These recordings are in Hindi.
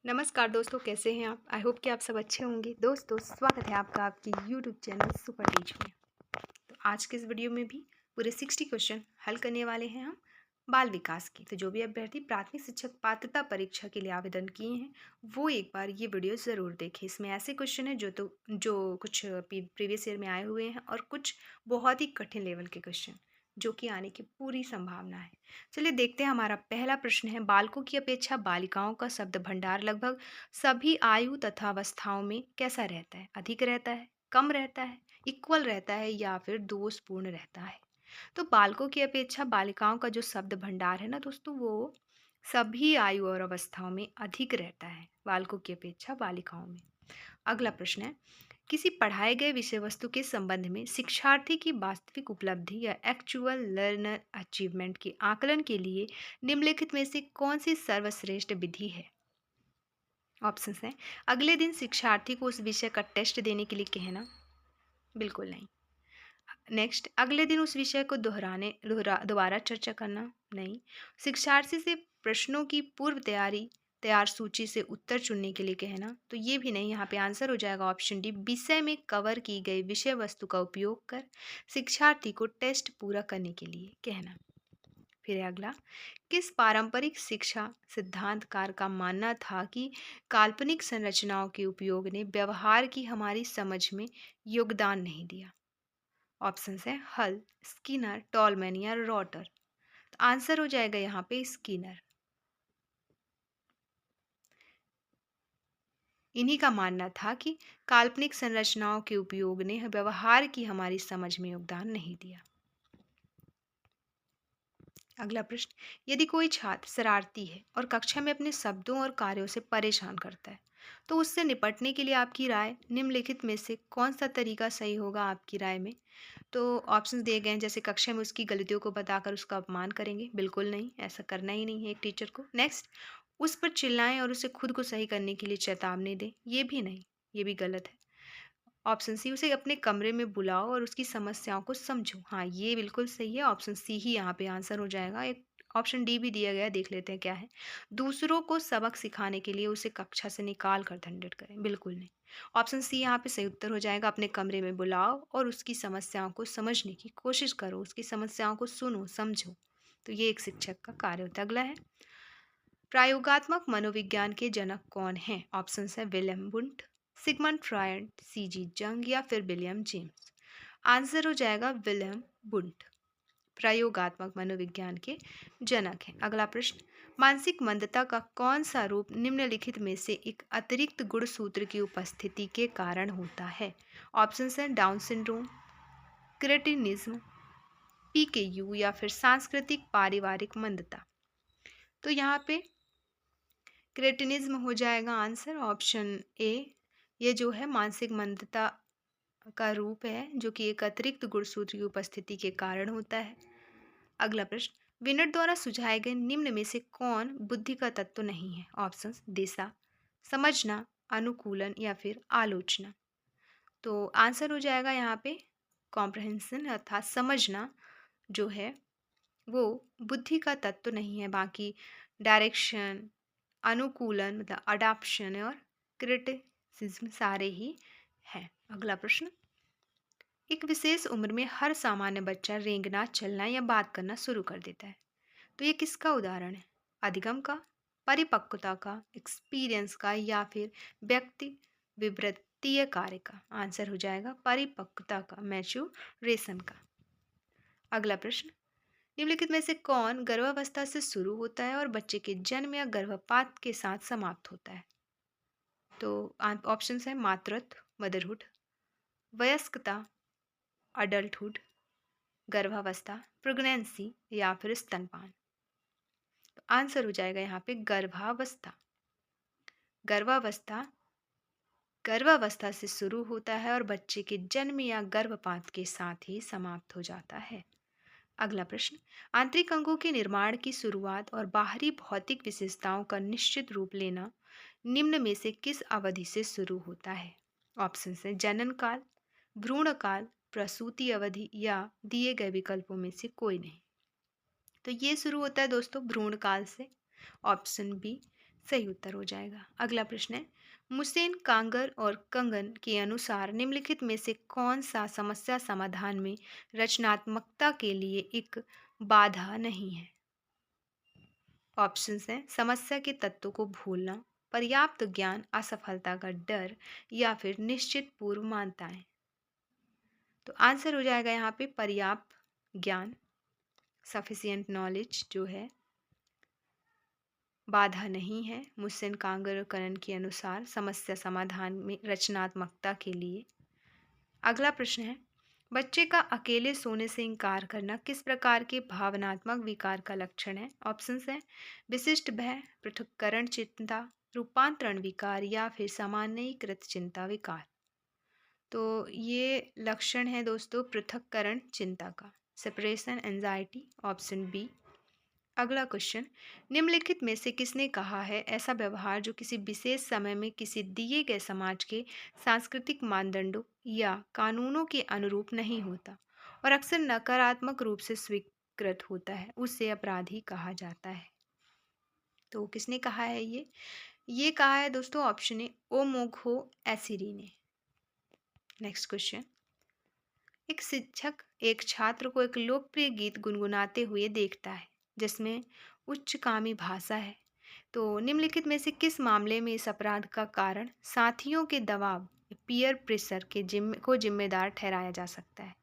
नमस्कार दोस्तों, कैसे हैं आप? आई होप कि आप सब अच्छे होंगे। दोस्तों, स्वागत है आपका आपकी यूट्यूब चैनल सुपर टीच में। तो आज के इस वीडियो में भी पूरे 60 क्वेश्चन हल करने वाले हैं हम बाल विकास के। तो जो भी अभ्यर्थी प्राथमिक शिक्षक पात्रता परीक्षा के लिए आवेदन किए हैं, वो एक बार ये वीडियो ज़रूर देखें। इसमें ऐसे क्वेश्चन हैं जो कुछ प्रीवियस ईयर में आए हुए हैं और कुछ बहुत ही कठिन लेवल के क्वेश्चन जो कि आने की पूरी संभावना है। चलिए देखते हैं। हमारा पहला प्रश्न है, बालकों की अपेक्षा बालिकाओं का शब्द भंडार लगभग सभी आयु तथा अवस्थाओं में कैसा रहता है? अधिक रहता है, कम रहता है, इक्वल रहता है या फिर दोषपूर्ण रहता है? तो बालकों की अपेक्षा बालिकाओं का जो शब्द भंडार है ना दोस्तों, वो सभी आयु और अवस्थाओं में अधिक रहता है बालकों की अपेक्षा बालिकाओं में। अगला प्रश्न है, किसी पढ़ाए गए विषय वस्तु के संबंध में शिक्षार्थी की वास्तविक उपलब्धि या एक्चुअल लर्नर अचीवमेंट के आकलन के लिए निम्नलिखित में से कौन सी सर्वश्रेष्ठ विधि है? ऑप्शंस हैं, अगले दिन शिक्षार्थी को उस विषय का टेस्ट देने के लिए कहना, बिल्कुल नहीं। नेक्स्ट, अगले दिन उस विषय को दोबारा चर्चा करना, नहीं। शिक्षार्थी से प्रश्नों की पूर्व तैयार सूची से उत्तर चुनने के लिए कहना, तो ये भी नहीं। यहाँ पे आंसर हो जाएगा ऑप्शन डी, विषय में कवर की गई विषय वस्तु का उपयोग कर शिक्षार्थी को टेस्ट पूरा करने के लिए कहना। फिर है अगला, किस पारंपरिक शिक्षा सिद्धांतकार का मानना था कि काल्पनिक संरचनाओं के उपयोग ने व्यवहार की हमारी समझ में योगदान नहीं दिया? ऑप्शंस है हल, स्किनर, टॉलमैन या रॉटर। तो आंसर हो जाएगा यहाँ पे स्किनर। इन्हीं का मानना था कि काल्पनिक संरचनाओं के उपयोग ने व्यवहार की हमारी समझ में योगदान नहीं दिया। अगला प्रश्न, यदि कोई छात्र शरारती है और कक्षा में अपने शब्दों और कार्यों से परेशान करता है, तो उससे निपटने के लिए आपकी राय निम्नलिखित में से कौन सा तरीका सही होगा आपकी राय में? तो ऑप्शंस दिए गए हैं, जैसे कक्षा में उसकी गलतियों को बताकर उसका अपमान करेंगे, बिल्कुल नहीं, ऐसा करना ही नहीं है एक टीचर को। नेक्स्ट, उस पर चिल्लाएं और उसे खुद को सही करने के लिए चेतावनी दें, ये भी नहीं, ये भी गलत है। ऑप्शन सी, उसे अपने कमरे में बुलाओ और उसकी समस्याओं को समझो, हाँ ये बिल्कुल सही है। ऑप्शन सी ही यहाँ पे आंसर हो जाएगा। एक ऑप्शन डी भी दिया गया है, देख लेते हैं क्या है। दूसरों को सबक सिखाने के लिए उसे कक्षा से निकाल कर दंडित करें, बिल्कुल नहीं। ऑप्शन सी यहाँ पे सही उत्तर हो जाएगा, अपने कमरे में बुलाओ और उसकी समस्याओं को समझने की कोशिश करो, उसकी समस्याओं को सुनो समझो। तो ये एक शिक्षक का कार्य होता है। अगला है, प्रायोगात्मक मनोविज्ञान के जनक कौन हैं? ऑप्शन है William Wundt, Sigmund Freud, C G Jung या फिर विलियम जेम्स। आंसर हो जाएगा विलियम वुंट, प्रयोगात्मक मनोविज्ञान के जनक हैं। अगला प्रश्न, मानसिक मंदता का कौन सा रूप निम्नलिखित में से एक अतिरिक्त गुणसूत्र की उपस्थिति के कारण होता है? ऑप्शन है डाउन सिंड्रोम, क्रेटिनिज्म, पीकेयू या फिर सांस्कृतिक पारिवारिक मंदता। तो यहाँ पे क्रेटिनिज्म हो जाएगा आंसर, ऑप्शन ए। ये जो है मानसिक मंदता का रूप है जो कि एक अतिरिक्त गुणसूत्र की उपस्थिति के कारण होता है। अगला प्रश्न, विनर द्वारा सुझाए गए निम्न में से कौन बुद्धि का तत्व नहीं है? ऑप्शंस, दिशा, समझना, अनुकूलन या फिर आलोचना। तो आंसर हो जाएगा यहाँ पे कॉम्प्रहेंशन अर्थात समझना जो है वो बुद्धि का तत्व नहीं है। बाकी डायरेक्शन, अनुकूलन मतलब अडाप्शन और क्रिटिसिज्म सारे ही हैं। अगला प्रश्न, एक विशेष उम्र में हर सामान्य बच्चा रेंगना, चलना या बात करना शुरू कर देता है, तो ये किसका उदाहरण है? अधिगम का, परिपक्वता का, एक्सपीरियंस का या फिर व्यक्ति विवृत्तीय कार्य का? आंसर हो जाएगा परिपक्वता का, मैच्योरेशन का। अगला प्रश्न, निम्नलिखित में से कौन गर्भावस्था से शुरू होता है और बच्चे के जन्म या गर्भपात के साथ समाप्त होता है? तो ऑप्शंस है मातृत्व, मदरहुड, वयस्कता, अडल्टहुड, गर्भावस्था, प्रेगनेंसी या फिर स्तनपान। तो आंसर हो जाएगा यहाँ पे गर्भावस्था। गर्भावस्था गर्भावस्था से शुरू होता है और बच्चे के जन्म या गर्भपात के साथ ही समाप्त हो जाता है। अगला प्रश्न, आंतरिक अंगों के निर्माण की शुरुआत और बाहरी भौतिक विशेषताओं का निश्चित रूप लेना निम्न में से किस अवधि से शुरू होता है? ऑप्शन है जनन काल, भ्रूण काल, प्रसूति अवधि या दिए गए विकल्पों में से कोई नहीं। तो ये शुरू होता है दोस्तों भ्रूण काल से, ऑप्शन बी सही उत्तर हो जाएगा। अगला प्रश्न है, मुसेन, कांगर और कंगन के अनुसार निम्नलिखित में से कौन सा समस्या समाधान में रचनात्मकता के लिए एक बाधा नहीं है? ऑप्शंस हैं, समस्या के तत्वों को भूलना, पर्याप्त ज्ञान, असफलता का डर या फिर निश्चित पूर्व मान्यताएं। तो आंसर हो जाएगा यहाँ पे पर्याप्त ज्ञान, सफिशिएंट नॉलेज जो है बाधा नहीं है मुसेन, कांगर और कनन के अनुसार समस्या समाधान में रचनात्मकता के लिए। अगला प्रश्न है, बच्चे का अकेले सोने से इंकार करना किस प्रकार के भावनात्मक विकार का लक्षण है? ऑप्शंस हैं, विशिष्ट भय, पृथक्करण चिंता, रूपांतरण विकार या फिर सामान्यीकृत चिंता विकार। तो ये लक्षण है दोस्तों पृथक्करण चिंता का, सेपरेशन एंजाइटी, ऑप्शन बी। अगला क्वेश्चन, निम्नलिखित में से किसने कहा है ऐसा व्यवहार जो किसी विशेष समय में किसी दिए गए समाज के सांस्कृतिक मानदंडों या कानूनों के अनुरूप नहीं होता और अक्सर नकारात्मक रूप से स्वीकृत होता है, उसे अपराधी कहा जाता है? तो किसने कहा है ये कहा है दोस्तों ऑप्शन ए, ओमोघो एसिरी ने। नेक्स्ट क्वेश्चन, एक शिक्षक एक छात्र को एक लोकप्रिय गीत गुनगुनाते हुए देखता है जिसमें उच्चगामी भाषा है। तो निम्नलिखित में से किस मामले में इस अपराध का कारण साथियों के दबाव, पीयर प्रेशर के जिम्मेदार ठहराया जा सकता है?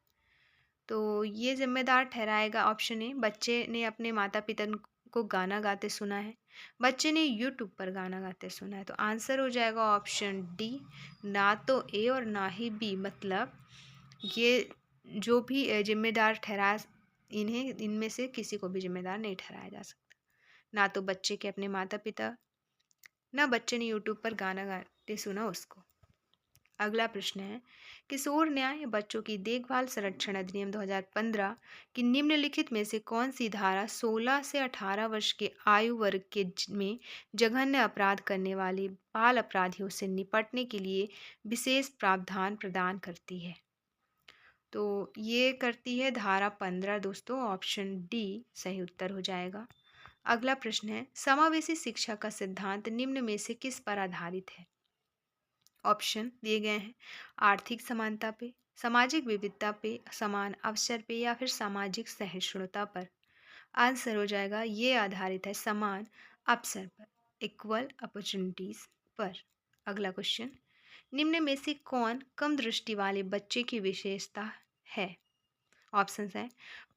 तो ये जिम्मेदार ठहराएगा ऑप्शन ए, बच्चे ने अपने माता पिता को गाना गाते सुना है, बच्चे ने यूट्यूब पर गाना गाते सुना है। तो आंसर हो जाएगा ऑप्शन डी, ना तो ए और ना ही बी। मतलब ये जो भी जिम्मेदार ठहरा, इन्हें इनमें से किसी को भी जिम्मेदार नहीं ठहराया जा सकता। ना तो बच्चे के अपने माता पिता, ना बच्चे ने यूट्यूब पर गाना गाते सुना उसको। अगला प्रश्न है, किशोर न्याय बच्चों की देखभाल संरक्षण अधिनियम 2015 की निम्नलिखित में से कौन सी धारा 16 से 18 वर्ष के आयु वर्ग के में जघन्य अपराध करने वाले बाल अपराधियों से निपटने के लिए विशेष प्रावधान प्रदान करती है? तो ये करती है धारा 15 दोस्तों, ऑप्शन डी सही उत्तर हो जाएगा। अगला प्रश्न है, समावेशी शिक्षा का सिद्धांत निम्न में से किस पर आधारित है? ऑप्शन दिए गए हैं, आर्थिक समानता पे, सामाजिक विविधता पे, समान अवसर पे या फिर सामाजिक सहिष्णुता पर। आंसर हो जाएगा ये आधारित है समान अवसर पर, इक्वल अपॉर्चुनिटीज पर। अगला क्वेश्चन, निम्न में से कौन कम दृष्टि वाले बच्चे की विशेषता है? ऑप्शंस हैं,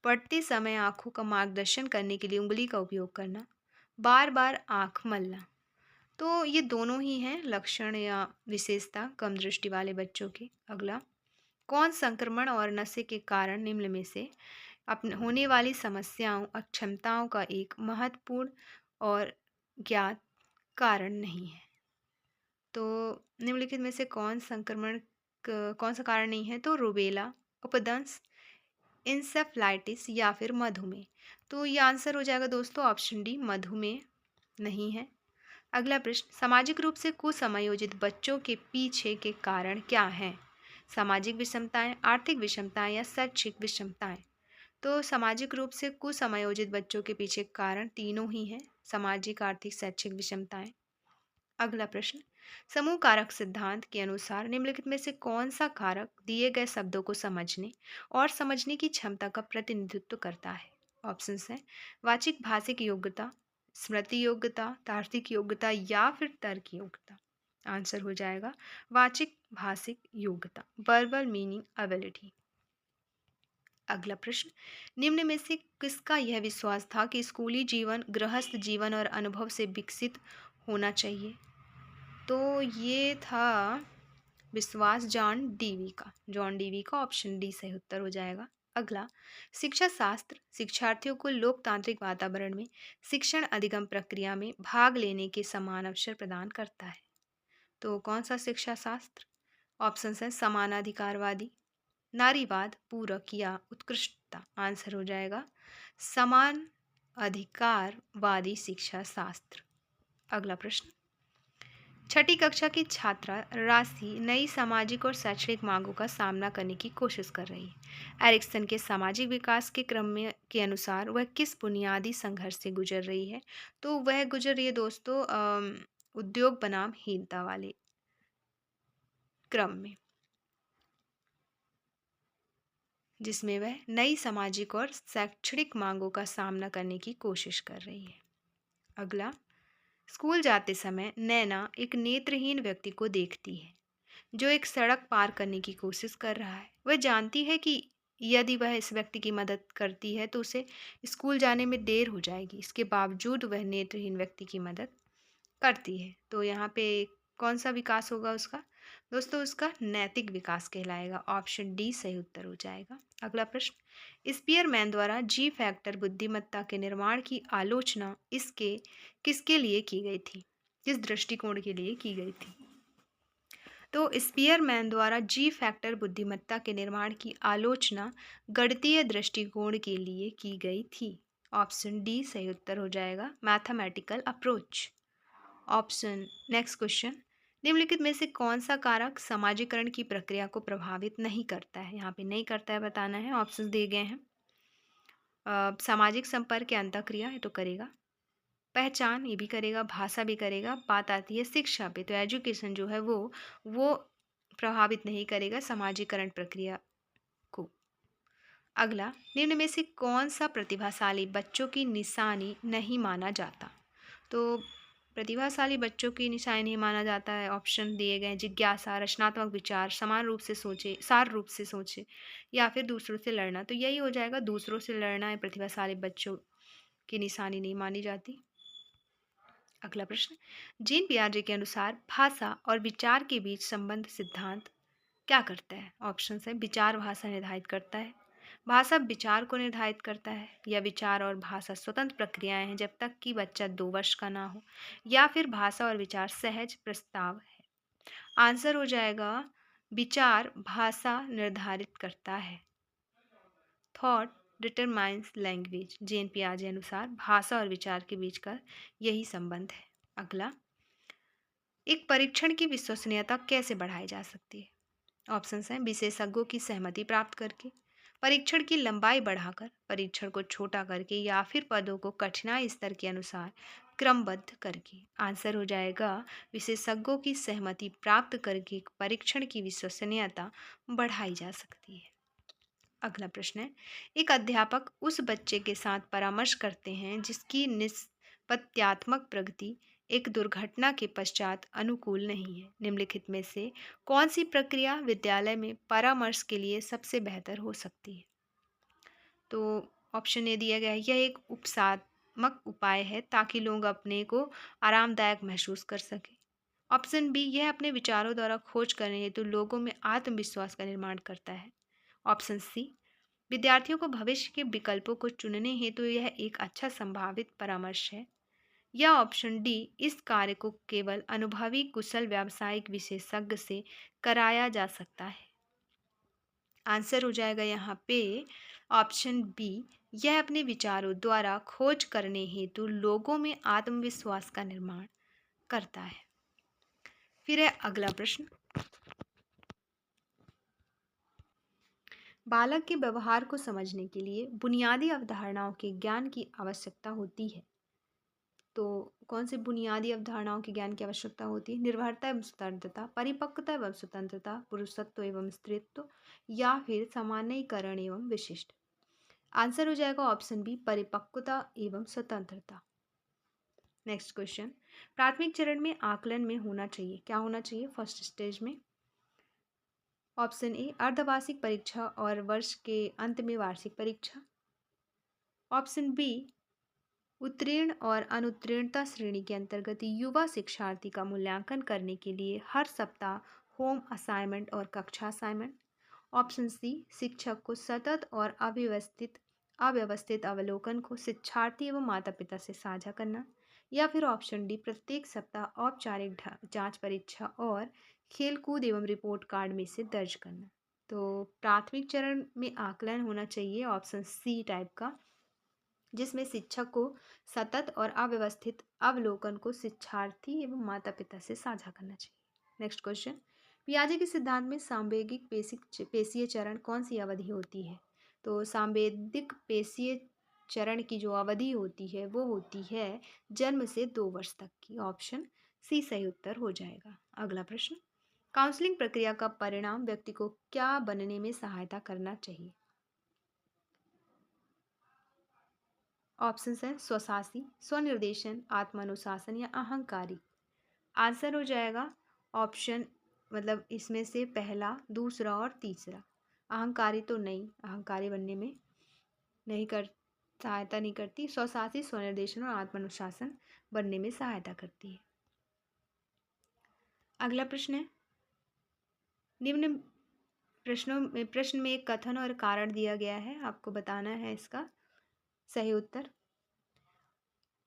पढ़ते समय आंखों का मार्गदर्शन करने के लिए उंगली का उपयोग करना, बार बार आंख मलना। तो ये दोनों ही हैं लक्षण या विशेषता कम दृष्टि वाले बच्चों की। अगला, कौन संक्रमण और नशे के कारण निम्न में से अपने होने वाली समस्याओं अक्षमताओं का एक महत्वपूर्ण और ज्ञात कारण नहीं है? तो निम्नलिखित में से कौन सा कारण नहीं है? तो रूबेला, उपदंश, इंसेफ्लाइटिस या फिर मधुमेह। तो ये आंसर हो जाएगा दोस्तों ऑप्शन डी, मधुमेह नहीं है। अगला प्रश्न, सामाजिक रूप से कुसमयोजित बच्चों के पीछे के कारण क्या हैं? सामाजिक विषमताएं, आर्थिक विषमताएं या शैक्षिक विषमताएं? तो सामाजिक रूप से कुसमयोजित बच्चों के पीछे कारण तीनों ही हैं, सामाजिक, आर्थिक, शैक्षिक विषमताएं। अगला प्रश्न, समूह कारक सिद्धांत के अनुसार निम्नलिखित में से कौन सा कारक दिए गए शब्दों को समझने और समझने की क्षमता का प्रतिनिधित्व करता है? ऑप्शंस हैं, वाचिक भाषिक योग्यता, स्मृति योग्यता, तार्किक योग्यता या फिर तर्क योग्यता। आंसर हो जाएगा वाचिक भाषिक योग्यता, वर्बल मीनिंग एबिलिटी। अगला प्रश्न, निम्न में से किसका यह विश्वास था कि स्कूली जीवन गृहस्थ जीवन और अनुभव से विकसित होना चाहिए? तो ये था विश्वास जॉन डीवी का, ऑप्शन डी सही उत्तर हो जाएगा। अगला, शिक्षा शास्त्र शिक्षार्थियों को लोकतांत्रिक वातावरण में शिक्षण अधिगम प्रक्रिया में भाग लेने के समान अवसर प्रदान करता है। तो कौन सा शिक्षा शास्त्र? ऑप्शन है, समानाधिकारवादी, नारीवाद, पूरक या उत्कृष्टता। आंसर हो जाएगा समान अधिकारवादी शिक्षा शास्त्र। अगला प्रश्न, छठी कक्षा की छात्रा राशि नई सामाजिक और शैक्षणिक मांगों का सामना करने की कोशिश कर रही है। एरिक्सन के सामाजिक विकास के क्रम में के अनुसार वह किस बुनियादी संघर्ष से गुजर रही है? तो वह गुजर रही है दोस्तों उद्योग बनाम हीनता वाले क्रम में, जिसमें वह नई सामाजिक और शैक्षणिक मांगों का सामना करने की कोशिश कर रही है। अगला, स्कूल जाते समय नैना एक नेत्रहीन व्यक्ति को देखती है जो एक सड़क पार करने की कोशिश कर रहा है। वह जानती है कि यदि वह इस व्यक्ति की मदद करती है तो उसे स्कूल जाने में देर हो जाएगी। इसके बावजूद वह नेत्रहीन व्यक्ति की मदद करती है। तो यहाँ पे कौन सा विकास होगा उसका? दोस्तों उसका नैतिक विकास कहलाएगा। ऑप्शन डी सही उत्तर हो जाएगा। अगला प्रश्न, स्पीयरमैन द्वारा जी फैक्टर बुद्धिमत्ता के निर्माण की आलोचना इसके किसके लिए की गई थी? किस दृष्टिकोण के लिए की गई थी? तो स्पीयरमैन द्वारा जी फैक्टर बुद्धिमत्ता के निर्माण की आलोचना गणितीय दृष्टिकोण के लिए की गई थी। ऑप्शन डी सही उत्तर हो जाएगा, mathematical approach. Option next question, निम्नलिखित में से कौन सा कारक समाजीकरण की प्रक्रिया को प्रभावित नहीं करता है? यहाँ पे नहीं करता है बताना है। ऑप्शन दिए गए हैं। सामाजिक संपर्क या अंतःक्रिया, ये तो करेगा। पहचान, ये भी करेगा। भाषा भी करेगा। बात आती है शिक्षा पे, तो एजुकेशन जो है वो प्रभावित नहीं करेगा समाजीकरण प्रक्रिया को। अगला, निम्न में से कौन सा प्रतिभाशाली बच्चों की निशानी नहीं माना जाता? तो प्रतिभाशाली बच्चों की निशानी नहीं माना जाता है। ऑप्शन दिए गए, जिज्ञासा, रचनात्मक विचार, समान रूप से सोचे, सार रूप से सोचे, या फिर दूसरों से लड़ना। तो यही हो जाएगा, दूसरों से लड़ना है प्रतिभाशाली बच्चों की निशानी नहीं मानी जाती। अगला प्रश्न, जीन पियाजे के अनुसार भाषा और विचार के बीच संबंध सिद्धांत क्या करता है? ऑप्शन है, विचार भाषा निर्धारित करता है, भाषा विचार को निर्धारित करता है, या विचार और भाषा स्वतंत्र प्रक्रियाएं हैं जब तक कि बच्चा 2 वर्ष का ना हो, या फिर भाषा और विचार सहज प्रस्ताव है। आंसर हो जाएगा, विचार भाषा निर्धारित करता है। थॉट डिटरमाइंस लैंग्वेज, जेन पियाजे अनुसार भाषा और विचार के बीच का यही संबंध है। अगला, एक परीक्षण की विश्वसनीयता कैसे बढ़ाई जा सकती है? ऑप्शंस हैं, विशेषज्ञों की सहमति प्राप्त करके, परीक्षण की लंबाई बढ़ाकर, परीक्षण को छोटा करके, या फिर पदों को कठिनाई स्तर के अनुसार क्रमबद्ध करके। आंसर हो जाएगा, विशेषज्ञों की सहमति प्राप्त करके परीक्षण की विश्वसनीयता बढ़ाई जा सकती है। अगला प्रश्न है, एक अध्यापक उस बच्चे के साथ परामर्श करते हैं जिसकी निष्पत्त्यात्मक प्रगति एक दुर्घटना के पश्चात अनुकूल नहीं है। निम्नलिखित में से कौन सी प्रक्रिया विद्यालय में परामर्श के लिए सबसे बेहतर हो सकती है? तो ऑप्शन ए दिया गया है, यह एक उपसात्मक उपाय है ताकि लोग अपने को आरामदायक महसूस कर सकें। ऑप्शन बी, यह अपने विचारों द्वारा खोज करने हेतु लोगों में आत्मविश्वास का निर्माण करता है। ऑप्शन सी, विद्यार्थियों को भविष्य के विकल्पों को चुनने हेतु यह एक अच्छा संभावित परामर्श है। या ऑप्शन डी, इस कार्य को केवल अनुभवी कुशल व्यावसायिक विशेषज्ञ से कराया जा सकता है। आंसर हो जाएगा यहाँ पे ऑप्शन बी, यह अपने विचारों द्वारा खोज करने हेतु लोगों में आत्मविश्वास का निर्माण करता है। फिर है अगला प्रश्न, बालक के व्यवहार को समझने के लिए बुनियादी अवधारणाओं के ज्ञान की आवश्यकता होती है। तो कौन सी बुनियादी अवधारणाओं के ज्ञान की आवश्यकता होती है? निर्भरता एवं स्वतंत्रता, परिपक्वता एवं स्वतंत्रता, पुरुषत्व एवं स्त्रीत्व, या फिर सामान्यीकरण एवं विशिष्ट। आंसर हो जाएगा ऑप्शन बी, परिपक्वता एवं स्वतंत्रता। नेक्स्ट क्वेश्चन, प्राथमिक चरण में आकलन में होना चाहिए, क्या होना चाहिए फर्स्ट स्टेज में? ऑप्शन ए, अर्धवार्षिक परीक्षा और वर्ष के अंत में वार्षिक परीक्षा। ऑप्शन बी, उत्तीर्ण और अनुत्तीर्णता श्रेणी के अंतर्गत युवा शिक्षार्थी का मूल्यांकन करने के लिए हर सप्ताह होम असाइनमेंट और कक्षा असाइनमेंट। ऑप्शन सी, शिक्षक को सतत और अव्यवस्थित अवलोकन को शिक्षार्थी एवं माता पिता से साझा करना। या फिर ऑप्शन डी, प्रत्येक सप्ताह औपचारिक जांच परीक्षा और खेलकूद एवं रिपोर्ट कार्ड में से दर्ज करना। तो प्राथमिक चरण में आकलन होना चाहिए ऑप्शन सी टाइप का, जिसमें शिक्षक को सतत और अव्यवस्थित अवलोकन को शिक्षार्थी एवं माता पिता से साझा करना चाहिए। नेक्स्ट क्वेश्चन, पियाजे के सिद्धांत में सांवेगिक पेशीय चरण कौन सी अवधि होती है? तो सांवेदिक पेशीय चरण की जो अवधि होती है वो होती है जन्म से 2 वर्ष तक की। ऑप्शन सी सही उत्तर हो जाएगा। अगला प्रश्न, काउंसलिंग प्रक्रिया का परिणाम व्यक्ति को क्या बनने में सहायता करना चाहिए? ऑप्शंस हैं स्वशासी, स्वनिर्देशन, आत्मानुशासन या अहंकारी। आंसर हो जाएगा ऑप्शन, मतलब इसमें से पहला, दूसरा और तीसरा। अहंकारी तो नहीं, अहंकारी बनने में नहीं कर सहायता नहीं करती। स्वशासी, स्वनिर्देशन और आत्मानुशासन बनने में सहायता करती है। अगला प्रश्न है, निम्न प्रश्न में एक कथन और कारण दिया गया है, आपको बताना है इसका सही उत्तर।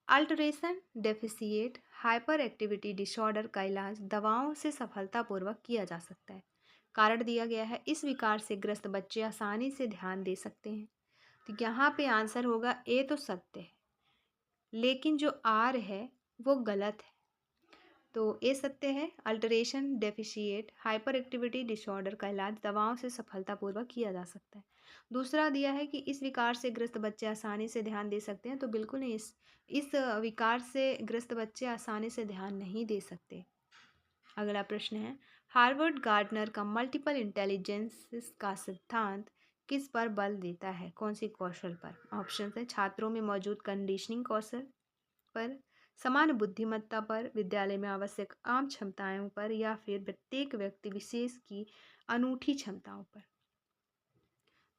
Attention deficit hyper activity disorder का इलाज दवाओं से सफलतापूर्वक किया जा सकता है। कारण दिया गया है, इस विकार से ग्रस्त बच्चे आसानी से ध्यान दे सकते हैं। तो यहाँ पे आंसर होगा ए तो सत्य है, लेकिन जो आर है वो गलत है। तो ए सत्य है, alteration deficit hyper activity disorder का इलाज दवाओं से सफलतापूर्वक किया जा सकता है। दूसरा दिया है कि इस विकार से ग्रस्त बच्चे आसानी से ध्यान दे सकते हैं, तो बिल्कुल नहीं, इस विकार से ग्रस्त बच्चे आसानी से ध्यान नहीं दे सकते। अगला प्रश्न है, हार्वर्ड गार्डनर का मल्टीपल इंटेलिजेंस का सिद्धांत किस पर बल देता है? कौन सी कौशल पर? ऑप्शन है छात्रों में मौजूद कंडीशनिंग कौशल पर, समान बुद्धिमत्ता पर, विद्यालय में आवश्यक आम क्षमताओं पर, या फिर प्रत्येक व्यक्ति विशेष की अनूठी क्षमताओं पर।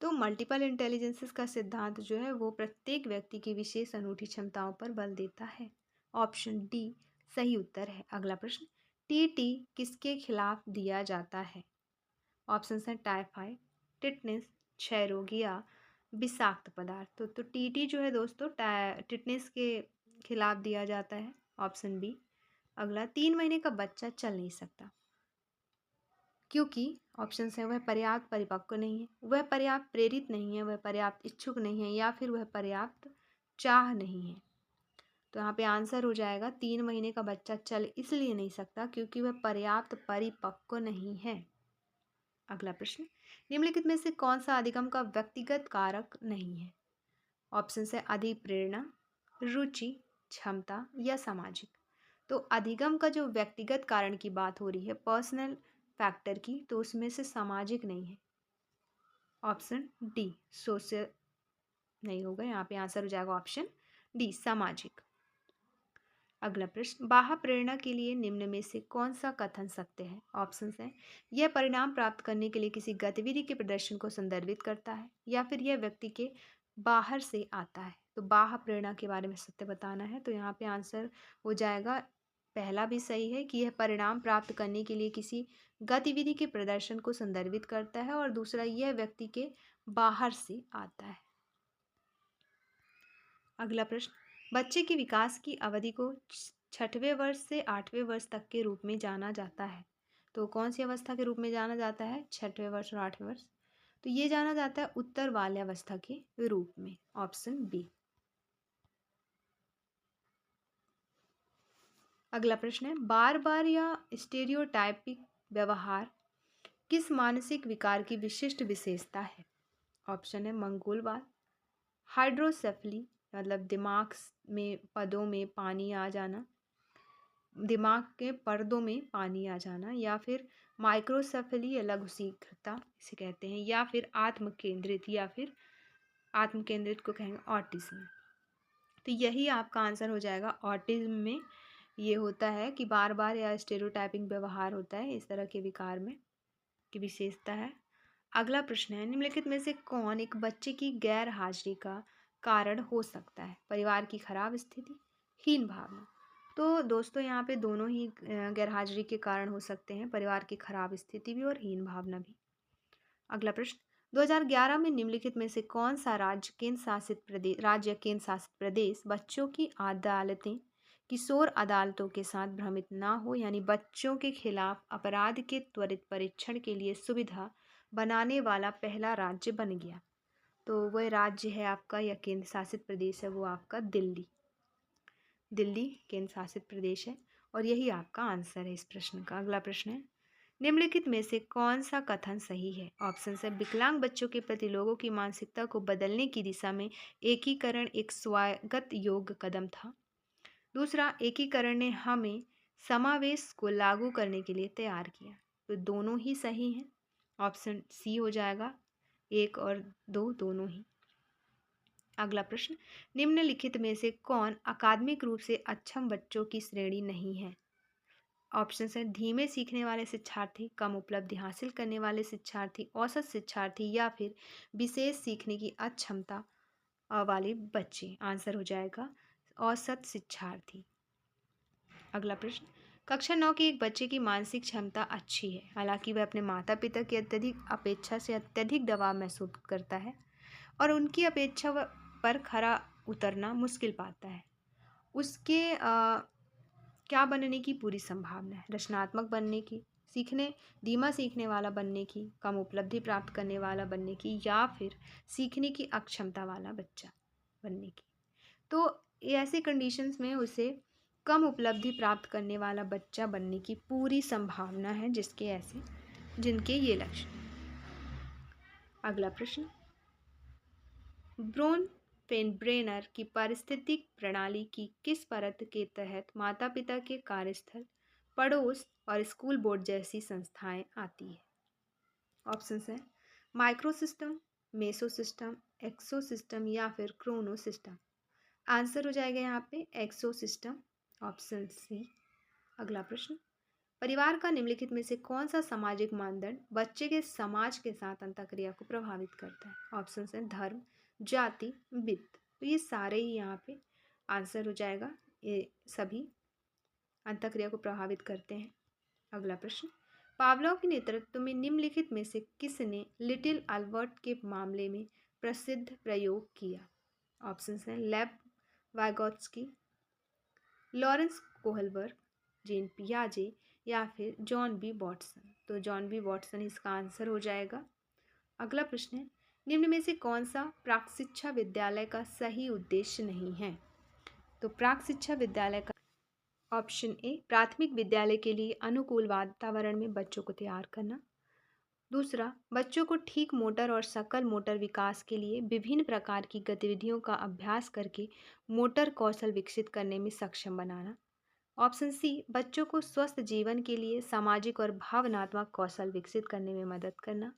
तो मल्टीपल इंटेलिजेंसेस का सिद्धांत जो है वो प्रत्येक व्यक्ति की विशेष अनूठी क्षमताओं पर बल देता है। ऑप्शन डी सही उत्तर है। अगला प्रश्न, टीटी किसके खिलाफ दिया जाता है? ऑप्शन है टाइफाइड, टिटनेस, क्षय रोग या विषाक्त पदार्थ। तो टीटी जो है दोस्तों टिटनेस के खिलाफ दिया जाता है। Option B. अगला, 3 महीने का बच्चा चल नहीं सकता क्योंकि ऑप्शन है वह पर्याप्त परिपक्व नहीं है, वह पर्याप्त प्रेरित नहीं है, वह पर्याप्त इच्छुक नहीं है, या फिर वह पर्याप्त चाह नहीं है। तो यहाँ पे आंसर हो जाएगा 3 महीने का बच्चा चल इसलिए नहीं सकता क्योंकि वह पर्याप्त परिपक्व नहीं है। अगला प्रश्न, निम्नलिखित में से कौन सा अधिगम का व्यक्तिगत कारक नहीं है? ऑप्शन है अधिक प्रेरणा, रुचि, क्षमता या सामाजिक। तो अधिगम का जो व्यक्तिगत कारण की बात हो रही है, पर्सनल फैक्टर की, तो उसमें से सामाजिक नहीं है। ऑप्शन डी सोशल नहीं होगा, यहाँ पे आंसर हो जाएगा ऑप्शन डी सामाजिक। अगला प्रश्न, बाह्य प्रेरणा के लिए निम्न में से कौन सा कथन सत्य है? ऑप्शन है यह परिणाम प्राप्त करने के लिए किसी गतिविधि के प्रदर्शन को संदर्भित करता है, या फिर यह व्यक्ति के बाहर से आता है। तो बाह्य प्रेरणा के बारे में सत्य बताना है, तो यहाँ पे आंसर हो जाएगा पहला भी सही है कि यह परिणाम प्राप्त करने के लिए किसी गतिविधि के प्रदर्शन को संदर्भित करता है, और दूसरा यह व्यक्ति के बाहर से आता है। अगला प्रश्न, बच्चे के विकास की अवधि को 6वें वर्ष से 8वें वर्ष तक के रूप में जाना जाता है। तो कौन सी अवस्था के रूप में जाना जाता है 6वें वर्ष और 8वें वर्ष? तो ये जाना जाता है उत्तर बाल्यावस्था के रूप में। Option B. अगला प्रश्न है, बार बार या स्टेरियोटाइपिक व्यवहार किस मानसिक विकार की विशिष्ट विशेषता है? ऑप्शन है मंगोलवाद, हाइड्रोसेफली मतलब दिमाग में पदों में पानी आ जाना, दिमाग के पर्दों में पानी आ जाना, या फिर माइक्रोसेफली या लघु शीघ्रता इसे कहते हैं, या फिर आत्म केंद्रित, या फिर आत्म केंद्रित को कहेंगे ऑटिज्म। तो यही आपका आंसर हो जाएगा। ऑटिज्म में ये होता है कि बार बार या स्टेरियोटाइपिंग व्यवहार होता है, इस तरह के विकार में की विशेषता है। अगला प्रश्न है, निम्नलिखित में से कौन एक बच्चे की गैर हाजिरी का कारण हो सकता है? परिवार की खराब स्थिति, हीन भावना। तो दोस्तों यहाँ पे दोनों ही गैर हाजिरी के कारण हो सकते हैं, परिवार की खराब स्थिति भी और हीन भावना भी। अगला प्रश्न, 2011 में निम्नलिखित में से कौन सा राज्य केंद्र शासित प्रदेश बच्चों की अदालतें किशोर अदालतों के साथ भ्रमित ना हो, यानी बच्चों के खिलाफ अपराध के त्वरित परीक्षण के लिए सुविधा बनाने वाला पहला राज्य बन गया? तो वह राज्य है आपका, या केंद्र शासित प्रदेश है वो आपका दिल्ली। दिल्ली केंद्र शासित प्रदेश है और यही आपका आंसर है इस प्रश्न का। अगला प्रश्न है, निम्नलिखित में से कौन सा कथन सही है? ऑप्शन है, विकलांग बच्चों के प्रति लोगों की मानसिकता को बदलने की दिशा में एकीकरण एक स्वागत योग्य कदम था। दूसरा, एकीकरण ने हमें समावेश को लागू करने के लिए तैयार किया। तो दोनों ही सही हैं। ऑप्शन सी हो जाएगा, एक और दो दोनों ही। अगला प्रश्न, निम्नलिखित में से कौन अकादमिक रूप से अक्षम बच्चों की श्रेणी नहीं है? ऑप्शन है, धीमे सीखने वाले शिक्षार्थी, कम उपलब्धि हासिल करने वाले शिक्षार्थी, औसत शिक्षार्थी या फिर विशेष सीखने की अक्षमता वाले बच्चे। आंसर हो जाएगा औसत शिक्षार्थी। अगला प्रश्न, कक्षा 9 के एक बच्चे की मानसिक क्षमता अच्छी है, हालांकि वह अपने माता पिता की अत्यधिक अपेक्षा से अत्यधिक दबाव महसूस करता है और उनकी अपेक्षा पर खरा उतरना मुश्किल पाता है। उसके क्या बनने की पूरी संभावना है? रचनात्मक बनने की, धीमा सीखने वाला बनने की, कम उपलब्धि प्राप्त करने वाला बनने की या फिर सीखने की अक्षमता वाला बच्चा बनने की। तो ऐसी कंडीशंस में उसे कम उपलब्धि प्राप्त करने वाला बच्चा बनने की पूरी संभावना है, जिनके ये लक्षण। अगला प्रश्न, ब्रोन-फेनब्रेनर की पारिस्थितिक प्रणाली की किस परत के तहत माता पिता के कार्यस्थल, पड़ोस और स्कूल बोर्ड जैसी संस्थाएं आती है? ऑप्शन है, माइक्रोसिस्टम, मेसोसिस्टम, एक्सोसिस्टम या फिर क्रोनोसिस्टम। आंसर हो जाएगा यहाँ पे एक्सोसिस्टम, ऑप्शन सी। अगला प्रश्न, परिवार का निम्नलिखित में से कौन सा सामाजिक मानदंड बच्चे के समाज के साथ अंतःक्रिया को प्रभावित करता है? ऑप्शन है, धर्म, जाति, वित्त। तो ये सारे ही यहाँ पे आंसर हो जाएगा, ये सभी अंतःक्रिया को प्रभावित करते हैं। अगला प्रश्न, पावलोव के नेतृत्व में निम्नलिखित में से किसने लिटिल अल्बर्ट के मामले में प्रसिद्ध प्रयोग किया? ऑप्शन है, लेव वाइगोत्स्की, लॉरेंस कोहलबर्ग, जेन पियाजे या फिर जॉन बी वॉटसन। तो जॉन बी वॉटसन इसका आंसर हो जाएगा। अगला प्रश्न है, निम्न में से कौन सा प्राक शिक्षा विद्यालय का सही उद्देश्य नहीं है? तो प्राक शिक्षा विद्यालय का ऑप्शन ए, प्राथमिक विद्यालय के लिए अनुकूल वातावरण में बच्चों को तैयार करना। दूसरा, बच्चों को ठीक मोटर और सकल मोटर विकास के लिए विभिन्न प्रकार की गतिविधियों का अभ्यास करके मोटर कौशल विकसित करने में सक्षम बनाना। ऑप्शन सी, बच्चों को स्वस्थ जीवन के लिए सामाजिक और भावनात्मक कौशल विकसित करने में मदद करना।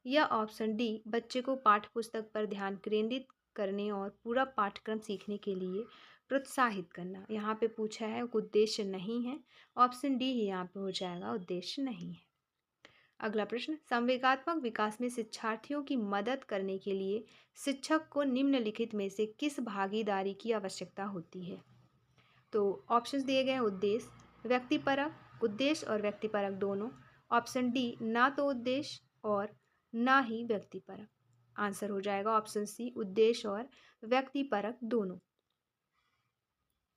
या ऑप्शन डी, बच्चे को पाठ्यपुस्तक पर ध्यान केंद्रित करने और पूरा पाठ्यक्रम सीखने के लिए प्रोत्साहित करना। यहाँ पे पूछा है उद्देश्य नहीं है, ऑप्शन डी ही यहाँ पे हो जाएगा, उद्देश्य नहीं है। अगला प्रश्न, संवेगात्मक विकास में शिक्षार्थियों की मदद करने के लिए शिक्षक को निम्नलिखित में से किस भागीदारी की आवश्यकता होती है? तो ऑप्शंस दिए गए हैं, उद्देश्य, व्यक्तिपरक, उद्देश्य और व्यक्तिपरक दोनों। ऑप्शन डी, ना तो उद्देश्य और ना ही व्यक्तिपरक। आंसर हो जाएगा ऑप्शन सी, उद्देश्य और व्यक्तिपरक दोनों।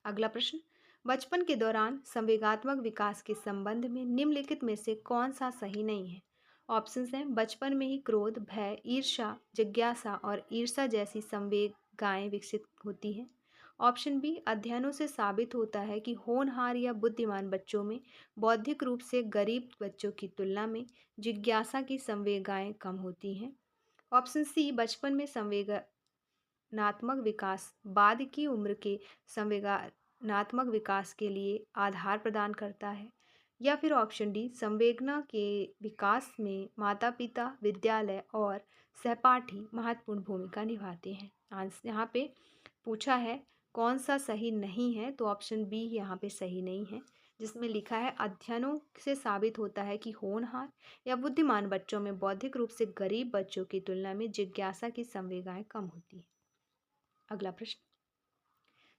अगला प्रश्न, बचपन के दौरान संवेगात्मक विकास के संबंध में निम्नलिखित में से कौन सा सही नहीं है? ऑप्शन हैं, बचपन में ही क्रोध, भय, ईर्ष्या, जिज्ञासा और ईर्ष्या जैसी संवेगाएं विकसित होती हैं। ऑप्शन बी, अध्ययनों से साबित होता है कि होनहार या बुद्धिमान बच्चों में बौद्धिक रूप से गरीब बच्चों की तुलना में जिज्ञासा की संवेगाएं कम होती हैं। ऑप्शन सी, बचपन में संवेगात्मक विकास बाद की उम्र के संवेगात्मक विकास के लिए आधार प्रदान करता है। या फिर ऑप्शन डी, संवेगना के विकास में माता पिता, विद्यालय और सहपाठी महत्वपूर्ण भूमिका निभाते हैं। यहाँ पे पूछा है कौन सा सही नहीं है, तो ऑप्शन बी यहाँ पे सही नहीं है, जिसमें लिखा है अध्ययनों से साबित होता है कि होनहार या बुद्धिमान बच्चों में बौद्धिक रूप से गरीब बच्चों की तुलना में जिज्ञासा की संवेगाएं कम होती है। अगला प्रश्न,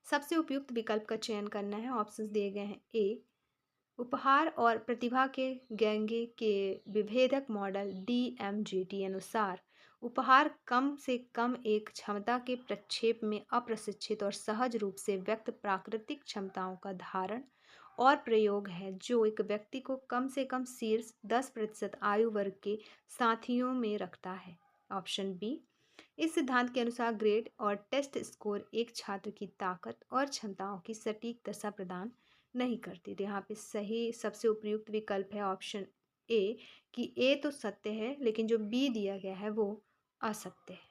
सबसे उपयुक्त विकल्प का चयन करना है। ऑप्शंस दिए गए हैं, ए, उपहार और प्रतिभा के गैंगे के विभेदक मॉडल DMGT अनुसार उपहार कम से कम एक क्षमता के प्रक्षेप में अप्रशिक्षित और सहज रूप से व्यक्त प्राकृतिक क्षमताओं का धारण और प्रयोग है, जो एक व्यक्ति को कम से कम शीर्ष 10% आयु वर्ग के साथियों में रखता है। ऑप्शन बी, इस सिद्धांत के अनुसार ग्रेड और टेस्ट स्कोर एक छात्र की ताकत और क्षमताओं की सटीक दशा प्रदान नहीं करती। तो यहाँ पे सही सबसे उपयुक्त विकल्प है ऑप्शन ए, कि ए तो सत्य है लेकिन जो बी दिया गया है वो असत्य है।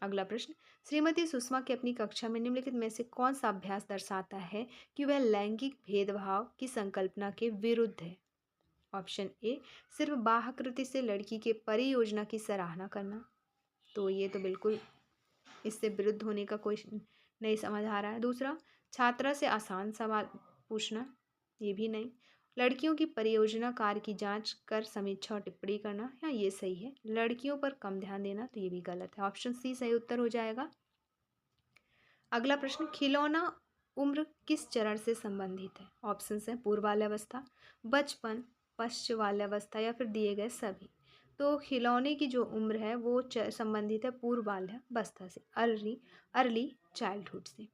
अगला प्रश्न, श्रीमती सुषमा की अपनी कक्षा में निम्नलिखित में से कौन सा अभ्यास दर्शाता है कि वह लैंगिक भेदभाव की संकल्पना के विरुद्ध है? ऑप्शन ए, सिर्फ बाह्यकृति से लड़की के परियोजना की सराहना करना। तो ये तो बिल्कुल इससे विरुद्ध होने का कोई नहीं समझ आ रहा है। दूसरा, छात्रा से आसान सवाल पूछना, ये भी नहीं। लड़कियों की परियोजना कार्य की जांच कर समीक्षा और टिप्पणी करना, या ये सही है। लड़कियों पर कम ध्यान देना, तो ये भी गलत है। ऑप्शन सी सही उत्तर हो जाएगा। अगला प्रश्न, खिलौना उम्र किस चरण से संबंधित है? ऑप्शन है पूर्व बाल्यावस्था, बचपन, पश्च बाल्यावस्था या फिर दिए गए सभी। तो खिलौने की जो उम्र है वो संबंधित है पूर्व बाल्यावस्था से, अर्ली अर्ली चाइल्डहुड से।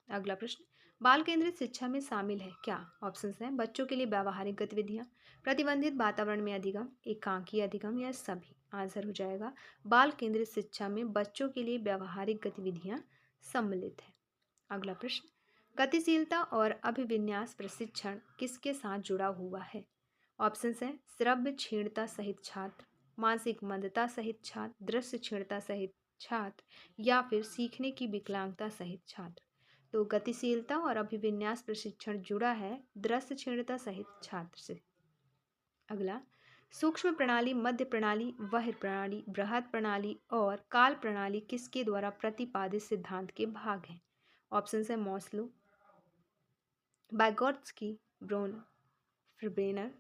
अगला प्रश्न, बाल केंद्रित शिक्षा में शामिल है क्या? ऑप्शन हैं बच्चों के लिए व्यावहारिक गतिविधियां, प्रतिबंधित वातावरण में अधिगम, एकांकी अधिगम या सभी। आंसर हो जाएगा बाल केंद्रित शिक्षा में बच्चों के लिए व्यावहारिक गतिविधियां सम्मिलित है। अगला प्रश्न, गतिशीलता और अभिविन्यास प्रशिक्षण किसके साथ जुड़ा हुआ है? ऑप्शन है श्रव्य क्षीणता सहित छात्र, मानसिक मंदता सहित छात्र, दृश्य क्षीणता सहित छात्र या फिर सीखने की विकलांगता सहित छात्र। तो गतिशीलता और अभिविन्यास प्रशिक्षण जुड़ा है दृश्य क्षीणता सहित छात्र से। अगला, सूक्ष्म प्रणाली, मध्य प्रणाली, वह्र प्रणाली, बृहद प्रणाली और काल प्रणाली किसके द्वारा प्रतिपादित सिद्धांत के भाग हैं? ऑप्शन है मॉस्लो, बाइगॉट्स्की, ब्रोन, फ्रबेनर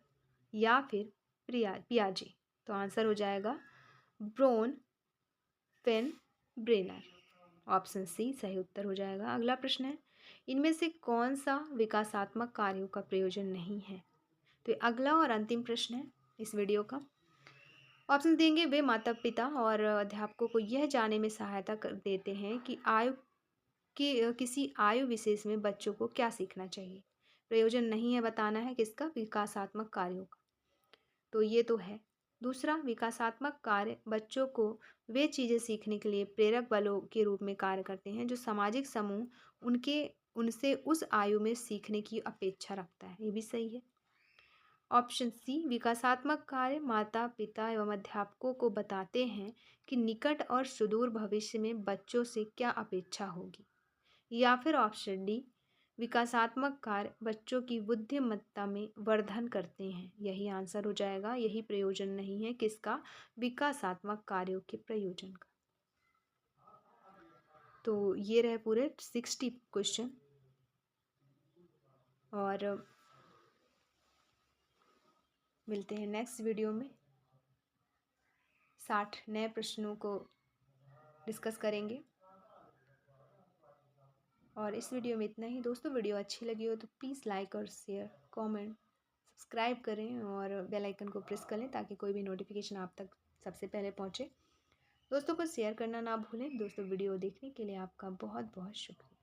या फिर पियाजे। तो आंसर हो जाएगा ब्रोन फेन ब्रेनर। ऑप्शन सी सही उत्तर हो जाएगा। अगला प्रश्न है, इनमें से कौन सा विकासात्मक कार्यों का प्रयोजन नहीं है? तो अगला और अंतिम प्रश्न है इस वीडियो का। ऑप्शन देंगे, वे माता पिता और अध्यापकों को यह जानने में सहायता कर देते हैं कि किसी आयु विशेष में बच्चों को क्या सीखना चाहिए। प्रयोजन नहीं है बताना है किसका? विकासात्मक कार्यों का। तो ये तो है। दूसरा, विकासात्मक कार्य बच्चों को वे चीज़ें सीखने के लिए प्रेरक बलों के रूप में कार्य करते हैं जो सामाजिक समूह उनसे उस आयु में सीखने की अपेक्षा रखता है। ये भी सही है। ऑप्शन सी, विकासात्मक कार्य माता पिता एवं अध्यापकों को बताते हैं कि निकट और सुदूर भविष्य में बच्चों से क्या अपेक्षा होगी। या फिर ऑप्शन डी, विकासात्मक कार्य बच्चों की बुद्धिमत्ता में वर्धन करते हैं। यही आंसर हो जाएगा। यही प्रयोजन नहीं है किसका? विकासात्मक कार्यों के प्रयोजन का। तो ये रहे पूरे 60 क्वेश्चन और मिलते हैं नेक्स्ट वीडियो में। 60 नए प्रश्नों को डिस्कस करेंगे। और इस वीडियो में इतना ही दोस्तों। वीडियो अच्छी लगी हो तो प्लीज़ लाइक और शेयर, कमेंट, सब्सक्राइब करें और बेल आइकन को प्रेस कर लें ताकि कोई भी नोटिफिकेशन आप तक सबसे पहले पहुंचे। दोस्तों को शेयर करना ना भूलें। दोस्तों, वीडियो देखने के लिए आपका बहुत बहुत शुक्रिया।